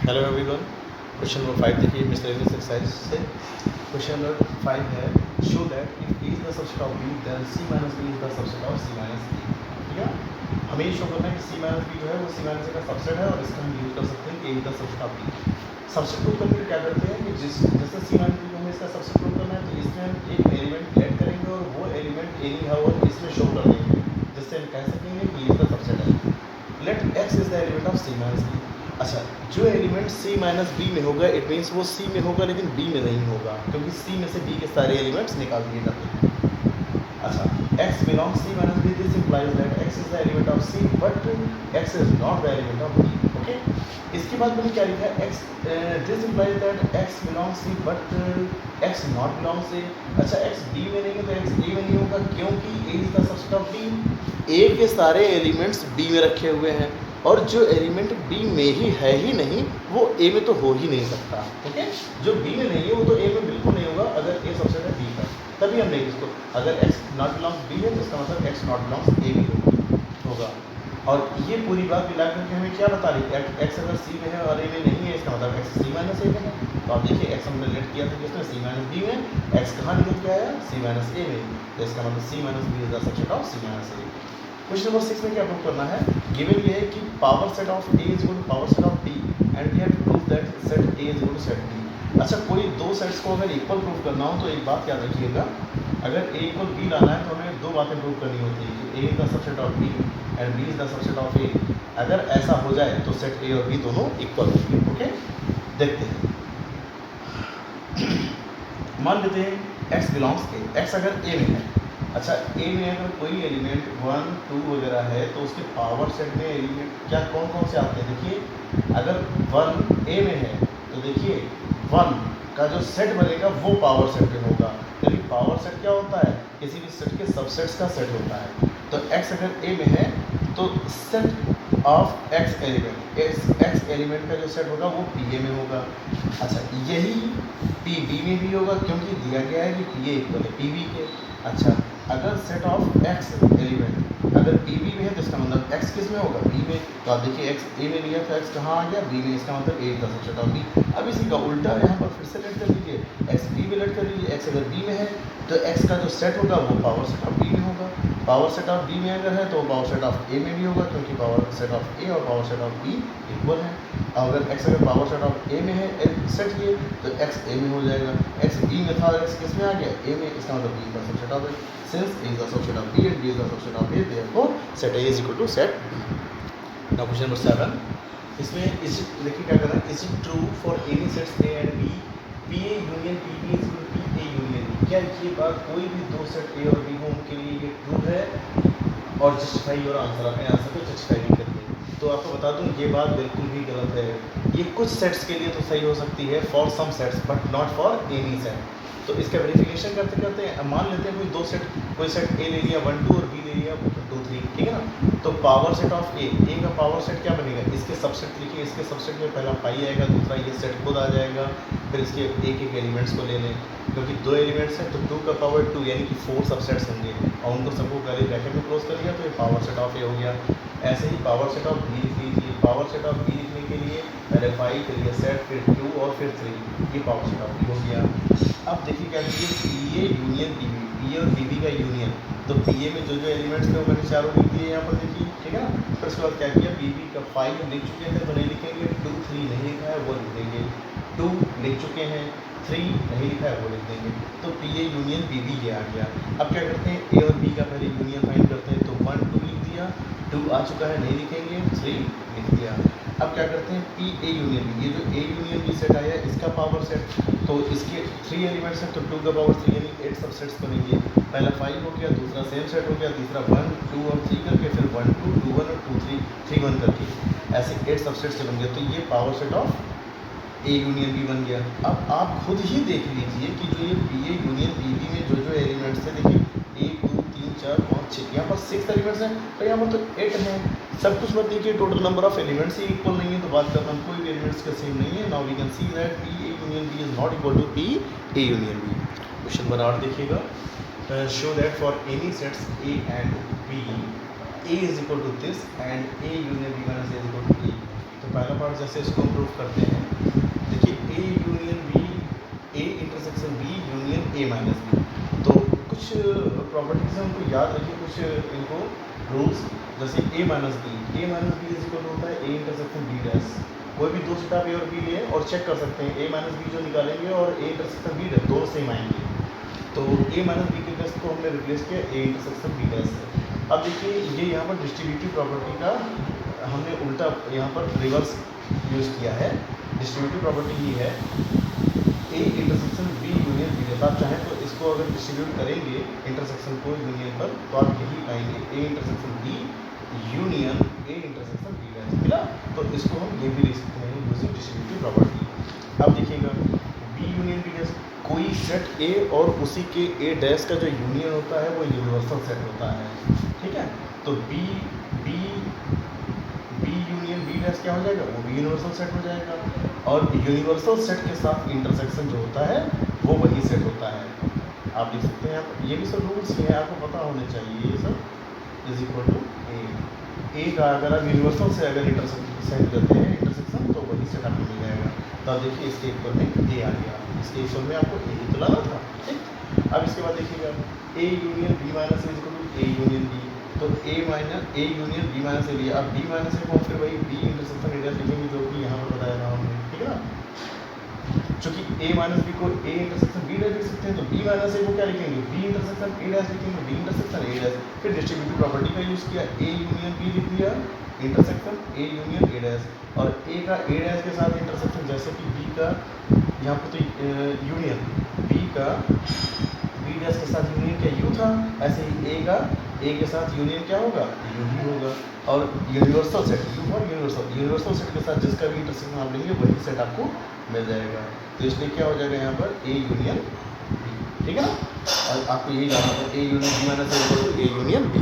Hello everyone. Question number 5 देखिए miscellaneous exercise से। Question number 5 है show that if A is the subset of B then C minus B is the subset of C minus A. ठीक है, हमें ये show करना है कि सी माइनस बी जो है वो सी माइनस ए का सबसेट है और इसका हम यूज कर सकते हैं कि A is the subset of B. Subset prove करने के लिए क्या करते हैं कि जैसे सी माइनस बी को हमें इसका सबसेट प्रूव करना है तो इसमें हम एक एलिमेंट ऐड करेंगे और वो एलिमेंट ए लिखा हुआ इसमें शो कर देंगे, जिससे हम कह सकेंगे कि इसका सबसेट है। Let x is the element of C minus B. अच्छा, जो एलिमेंट सी माइनस बी में होगा इट मीन्स वो सी में होगा लेकिन बी में नहीं होगा, क्योंकि सी में से बी के सारे एलिमेंट्स निकाल दिए जाते हैं। अच्छा, x belongs c minus b, this implies that x is the element of c but x is not the element of b. Okay, इसके बाद मैंने क्या लिखा है x this implies that x belongs c but x not belongs a। अच्छा, x b में नहीं है तो x a में नहीं होगा, क्योंकि a is the subset of b। a के सारे एलिमेंट्स b में रखे हुए हैं और जो एलिमेंट b में ही है ही नहीं वो a में तो हो ही नहीं सकता। ओके, जो b में नहीं है वो तो a में बिल्कुल नहीं होगा अगर a सबसेट है b का, तभी हम लेंगे इसको। अगर x नॉट बिलोंग्स b है तो इसका मतलब x नॉट बिलोंग्स a भी होगा। और ये पूरी बात मिला करके हमें क्या बता रही है, x अगर c में है और a में नहीं है इसका मतलब x c माइनस a में है। तो आप देखिए x हमने लेट किया था जिसमें c माइनस b में, x कहाँ निकल के आया c माइनस a में, तो इसका मतलब c minus b is the subset of c minus a। Question number 6 में क्या प्रूव करना है, गिवन ये है कि power set of a is equal to power set of b and we have to prove that set a is equal to set b। अच्छा, कोई दो सेट्स को अगर इक्वल प्रूव करना हो तो एक बात याद रखिएगा, अगर a इक्वल b लाना है तो हमें दो बातें प्रूव करनी होती है कि a is the subset of b and b is the subset of a। अगर ऐसा हो जाए तो सेट a और b दोनों इक्वल होंगे। ओके, देखते हैं। मान लेते हैं x बिलोंग्स a, x अगर a में है। अच्छा, ए में अगर कोई एलिमेंट 1 2 वगैरह है तो उसके पावर सेट में एलिमेंट क्या कौन कौन से आते हैं। देखिए, अगर 1 ए में है तो देखिए 1 का जो सेट बनेगा वो पावर सेट में होगा, क्योंकि पावर सेट क्या होता है, किसी भी सेट के सबसेट्स का सेट होता है। तो x अगर ए में है तो set of x element, x element का जो सेट होगा वो पी ए में होगा। अच्छा, यही पी बी में भी होगा क्योंकि दिया गया है कि पी ए इक्वल है पी बी के। अच्छा, अगर सेट ऑफ x एलिमेंट अगर पी बी में है तो इसका मतलब x किस में होगा b में। तो आप देखिए x a में लिया तो x कहाँ आ गया b में, इसका मतलब a का सबसेट ऑफ b। अब इसी का उल्टा यहाँ पर फिर से लेट कर लीजिए, x b में लेट कर लीजिए, x अगर b में है तो x का जो सेट होगा वो पावर सेट ऑफ b में होगा। पावर सेट ऑफ b में अगर है तो पावर सेट ऑफ a में भी होगा, क्योंकि पावर सेट ऑफ a और power set of b equal है। अगर x अगर पावर सेट ऑफ a में है सेट ये तो x a में हो जाएगा, x b में था और x किस में आ गया a में, इसका मतलब b का सबसेट ऑफ है। Since A is the subset of B and B is the subset of A, therefore set A is equal to set B. Now question number 7. इसमें इस देखिए क्या करना है, is it true for any sets A and B, PA union PB is equal to PA union B। क्या ये बात कोई भी दो सेट A और B हो उनके लिए ये ट्रू है और जस्टिफाई और आंसर अपने आंसर को जस्टिफाई भी करते हैं। तो आपको बता दूं ये बात बिल्कुल भी गलत है। ये कुछ सेट्स के लिए तो सही हो सकती है, for some sets but not for any set. तो इसका वेरिफिकेशन करते करते मान लेते हैं कोई सेट ए ले लिया 1 2 और बी ले लिया 2 3, ठीक है ना। तो पावर सेट ऑफ ए का पावर सेट क्या बनेगा, इसके सबसेट लिखिए, इसके सबसेट में पहला पाई आएगा, दूसरा ये सेट खुद आ जाएगा, फिर इसके एक एक एलिमेंट्स को ले लें, क्योंकि दो एलिमेंट्स हैं तो 2 का पावर 2 यानी कि 4 सबसेट्स होंगे और उनको सबको पहले ब्रैकेट में क्लोज कर लिया तो ये पावर सेट ऑफ ए हो गया। ऐसे ही पावर सेट ऑफ बी लिख लीजिए, पावर सेट ऑफ बी लिखने के लिए पहले 5 फिर ये सेट फिर 2 और फिर 3, ये पावर सेट ऑफ बी हो गया। अब देखिए क्या लीजिए, P A union P B, P A और पी बी का यूनियन। तो पी ए में जो जो एलिमेंट्स थे वो मैंने चारों लिख दिए यहाँ पर देखिए, ठीक है ना। फिर उसके बाद क्या किया, पी बी का 5 लिख चुके थे तो नहीं लिखेंगे, 2 3 नहीं लिखा है वो लिख देंगे, 2 लिख चुके हैं 3 नहीं लिखा है वो लिख देंगे। तो P A union P B ये आ गया। अब क्या करते हैं, ए और बी का पहले यूनियन फाइंड करते हैं, तो 1 2 लिख दिया, 2 आ चुका है नहीं लिखेंगे, 3 लिख दिया। अब क्या करते हैं, पी ए यूनियन बी, ये जो ए यूनियन बी सेट आया इसका पावर सेट, तो इसके 3 एलिमेंट्स हैं तो 2 का पावर 3 यानी 8 सबसेट्स बनेंगे। पहला 5 हो गया, दूसरा सेम सेट हो गया, तीसरा 1 2 और 3 करके फिर 1 2 2 1 और 2 3 3 1 करके ऐसे 8 सबसेट्स बन गए। तो ये power set of A union B बन गया। अब आप खुद ही देख लीजिए कि जो ये P A union B B में जो जो एलिमेंट्स थे, देखिए 1 2 3 4 5 6, यहाँ पर 6 एलिमेंट्स हैं तो यहाँ पर तो 8 हैं। सब कुछ मत देखिए, total number of elements he equal नहीं है, तो बात करना कोई भी एलिमेंट्स का सेम नहीं है। Now we can see that P A union B is not equal to P A union B. Question number 8 देखिएगा, show that for any sets A and B A is equal to this and A union B minus A is equal to A. तो तो पहला part जैसे इसको हम proof करते हैं, देखिए A union B, A intersection B union A minus B. तो कुछ प्रॉपर्टीज हमको याद रखिए, कुछ इनको रूल्स, जैसे ए माइनस बी इज इक्वल होता है ए इंटरसेक्शन बी डैश। कोई भी दो सेट आप ए और बी लिए और चेक कर सकते हैं, ए माइनस बी जो निकालेंगे और ए इंटरसेक्शन बी डैश दो सेम आएंगे। तो ए माइनस बी के प्लस को हमने रिप्लेस किया ए इंटरसेक्शन बी डैश से। अब देखिए ये यहाँ पर डिस्ट्रीब्यूटिव प्रॉपर्टी का हमने उल्टा यहाँ पर रिवर्स यूज़ किया है। डिस्ट्रीब्यूटिव प्रॉपर्टी ये है A intersection B union B dash. आप चाहें तो इसको अगर डिस्ट्रीब्यूट करेंगे इंटरसेक्शन को यूनियन पर, तो आप यही पाएंगे A intersection B union A intersection B dash मिला। तो इसको हम ये भी लिख सकते हैं यूजिंग डिस्ट्रीब्यूटिव प्रॉपर्टी। अब देखिएगा बी यूनियन बी डैश, कोई सेट ए और उसी के ए डैश का जो यूनियन होता है वो यूनिवर्सल सेट होता है, ठीक है। तो बी यूनियन बी डैश क्या हो जाएगा, वो भी यूनिवर्सल सेट हो जाएगा। और यूनिवर्सल सेट के साथ इंटरसेक्शन जो होता है वो वही सेट होता है। आप लिख सकते हैं, आप ये भी सब रूल्स हैं, आपको पता होने चाहिए। ये सब इज इक्वल टू ए का अगर आप यूनिवर्सल से अगर इंटरसेक्शन करते हैं इंटरसेक्शन, तो वही सेट आपको मिल जाएगा। तो आप देखिए इसके इक्वल में ए आ गया, इसके इक्वल में आपको ए ही तो लाना था, ठीक। अब इसके बाद देखिएगा A union B minus is equal to A union B. तो A union B minus A लिया। अब बी माइनस ए को हम फिर वही बी इंटरसेक्शन ए डैश लिखेंगे जो कि यहाँ पर बताया था हमने, ठीक है ना। चूँकि ए माइनस बी को ए इंटरसेक्शन बी डैश लिख सकते हैं, तो बी माइनस ए को क्या लिखेंगे, बी इंटरसेक्शन ए डैश लिखेंगे, बी इंटरसेक्शन ए डैश। फिर डिस्ट्रीब्यूटिव प्रॉपर्टी का यूज़ किया, ए यूनियन बी लिख दिया, intersection A union A dash. और ए का ए डैश के साथ इंटरसेक्शन, जैसे कि बी का यहाँ पर तो यूनियन बी का बी डैश के साथ यूनियन क्या यू था, ऐसे ही ए का ए के साथ यूनियन क्या होगा, यू ही होगा। और यूनिवर्सल सेट, यू और यूनिवर्सल सेट के साथ जिसका भी इंटरसेक्शन आप लेंगे वही सेट आपको मिल जाएगा। तो इसलिए क्या हो जाएगा यहाँ पर ए यूनियन बी, ठीक है ना। और आपको यही जानना है A union B minus A union B.